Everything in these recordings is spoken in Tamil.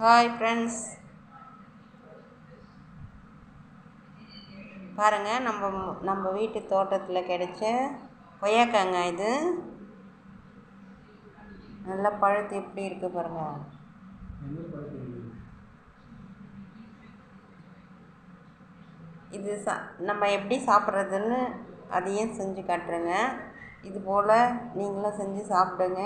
ஹாய் ஃப்ரெண்ட்ஸ், பாருங்கள் நம்ம வீட்டு தோட்டத்தில் கிடைச்ச கொய்யாக்காங்க. இது நல்லா பழுத்து எப்படி இருக்குது பாருங்கள். இது நம்ம எப்படி சாப்பிட்றதுன்னு அதையும் செஞ்சு காட்டுறேங்க. இது போல் நீங்களும் செஞ்சு சாப்பிடுங்க.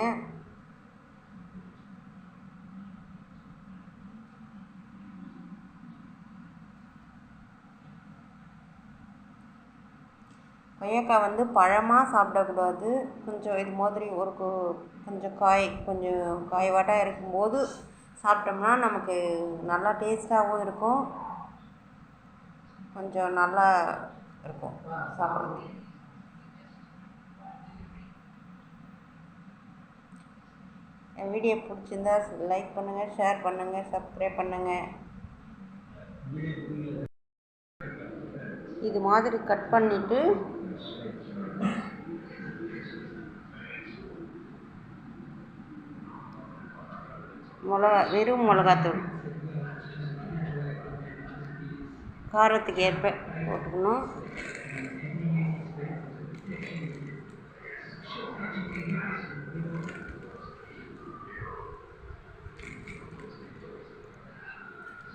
கொய்யாக்காய் பழமாக சாப்பிடக்கூடாது. கொஞ்சம் இது மாதிரி கொஞ்சம் காய்வாட்டாக இருக்கும்போது சாப்பிட்டோம்னா நமக்கு நல்லா டேஸ்ட்டாகவும் இருக்கும், கொஞ்சம் நல்லா இருக்கும் சாப்பிட்றது. என் வீடியோ பிடிச்சிருந்தா லைக் பண்ணுங்கள், ஷேர் பண்ணுங்கள், சப்ஸ்கிரைப் பண்ணுங்கள். இது மாதிரி கட் பண்ணிவிட்டு வெறும் மிளகாத்தூள் காரத்துக்கு ஏற்ப போட்டுக்கணும்.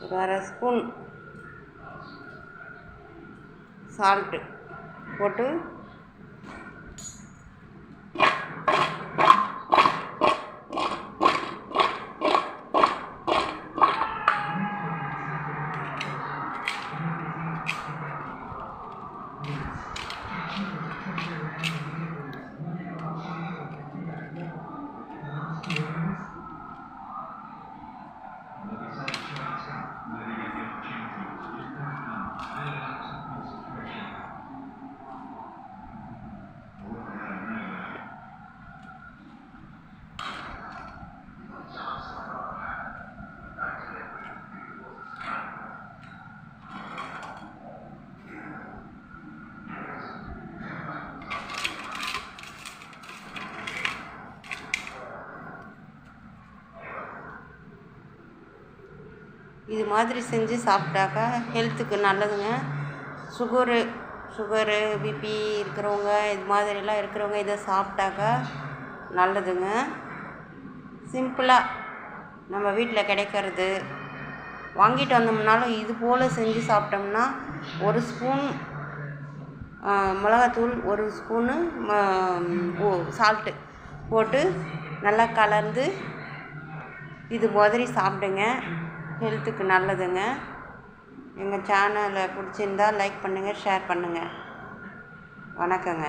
ஒரு அரை ஸ்பூன் சால்ட்டு போட்டு இது மாதிரி செஞ்சு சாப்பிட்டாக்கா ஹெல்த்துக்கு நல்லதுங்க. சுகரு பிபி இருக்கிறவங்க, இது மாதிரிலாம் இருக்கிறவங்க இதை சாப்பிட்டாக்கா நல்லதுங்க. சிம்பிளாக நம்ம வீட்டில் கிடைக்கிறது வாங்கிட்டு வந்தோம்னாலும் இது போல் செஞ்சு சாப்பிட்டோம்னா ஒரு ஸ்பூன் மிளகாத்தூள், ஒரு ஸ்பூனு சால்ட்டு போட்டு நல்லா கலந்து இது மாதிரி சாப்பிடுங்க, ஹெல்த்துக்கு நல்லதுங்க. எங்கள் சேனலை பிடிச்சிருந்தா லைக் பண்ணுங்கள், ஷேர் பண்ணுங்கள். வணக்கங்க.